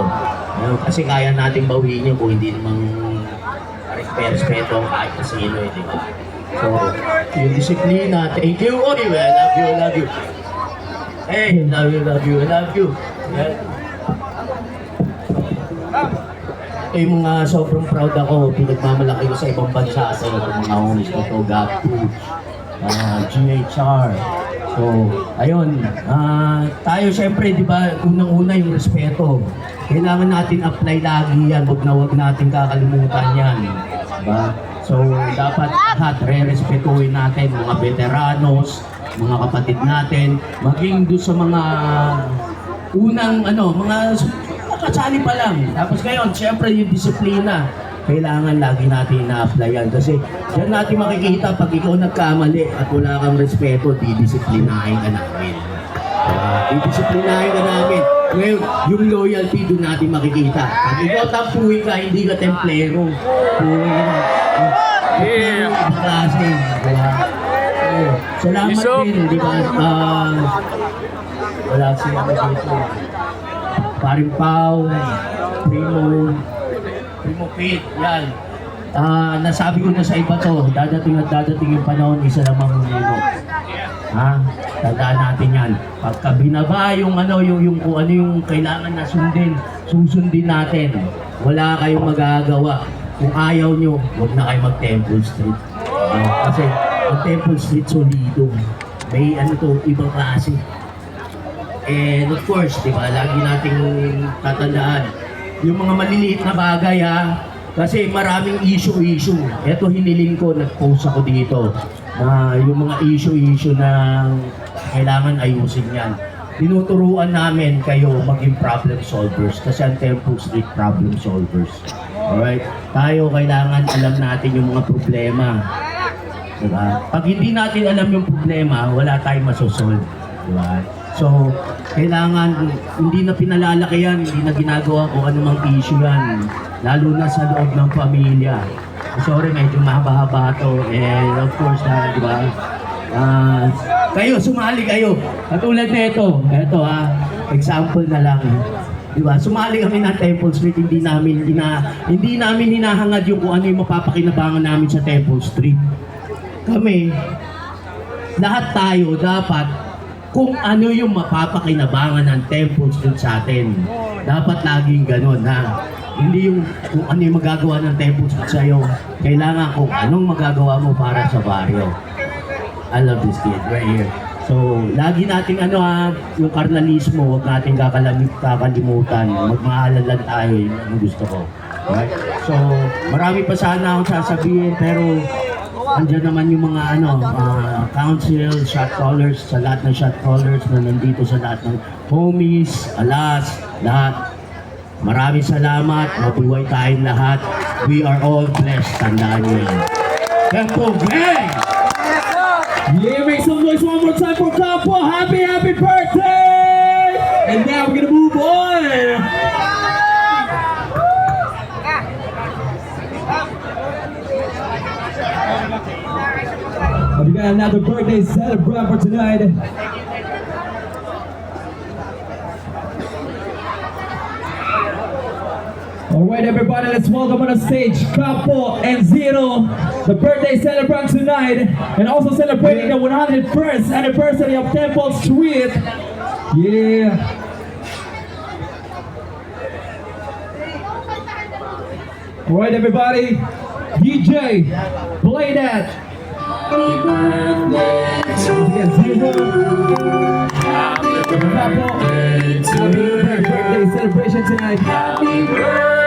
respeto. Kasi kaya natin bawiin yun kung hindi namang respeto ang kahit na sino, di ba? So, yung disiplina, thank you, Oliver, I love you. Hey, love you. Yeah. Ito yung mga sobrang proud ako, pinagmamalaki ko sa ibang bansa sa itong mga homies ko to, GAP2, GHR. So, ayun, tayo syempre, di ba, unang-una yung respeto. Kailangan natin apply lagi yan, wag natin kakalimutan yan. Diba? So, dapat lahat re-respetuhin natin, mga veteranos, mga kapatid natin, maging doon sa mga unang, mga kasali pa lang. Tapos ngayon, syempre yung disiplina, kailangan lagi natin na-applyan. Kasi yan natin makikita pag ikaw nagkamali at wala kang respeto, didisiplinahin ka namin. Didisiplinahin ka namin. Ngayon, yung loyalty doon natin makikita. Pag ikaw tampuhin ka, hindi ka templero. Puhin ka na. Templero, ibang klase. Salamat din, di ba? Wala siya dito. Paring Pau, Primo Pete, yan. Nasabi ko na sa iba to, dadating yung panahon, isa lamang minuto. Tandaan natin yan. Pagka binaba yung kung ano yung kailangan na susundin natin. Wala kayong magagawa. Kung ayaw nyo, huwag na kayo mag-Temple Street. Kasi ang Temple Street solido. May ibang klase. And of course, di ba, lagi nating tatandaan yung mga maliliit na bagay kasi maraming issue. Ito hiniling ko, nag-post ako dito na yung mga issue na kailangan ayusin yan. Tinuturuan namin kayo maging problem solvers kasi ang Temple Street problem solvers. Alright? Tayo kailangan alam natin yung mga problema. Diba? Pag hindi natin alam yung problema, wala tayong masosolve. Diba? So, kailangan, hindi na pinalalaki yan, hindi na ginagawa kung anumang issue yan. Lalo na sa loob ng pamilya. Sorry, medyo mahaba-haba to. And of course, di ba? Kayo, sumali kayo. Katulad nito, example na lang. Di ba? Sumali kami ng Temple Street, hindi namin hinahangad yung kung ano yung mapapakinabangan namin sa Temple Street. Kami, lahat tayo dapat kung ano yung mapapakinabangan ng Temple Street sa atin. Dapat laging ganun, Hindi yung kung ano yung magagawa ng Temple Street sa'yo. Kailangan kung anong magagawa mo para sa baryo. I love this kid right here. So, lagi nating yung karnalismo, huwag nating kakalimutan. Magmahalan lang tayo, yun ang gusto ko. Right? So, marami pa sana akong sasabihin, pero andyan naman yung mga council, shot callers, sa lahat ng shot callers na nandito sa lahat ng homies, alas, lahat. Maraming salamat, mabuhay tayong lahat. We are all blessed, tandaan nyo yan. Tempo Gang! Yeah, make some noise one more time for Campo. Happy birthday! And now we're gonna move on. We got another birthday celebrant for tonight. Alright everybody, let's welcome on the stage Capo and Zero, the birthday celebrant tonight, and also celebrating the 101st anniversary of Temple Street. Yeah. Alright everybody, DJ, play that. Happy birthday to you. Happy birthday celebration tonight. Happy birthday.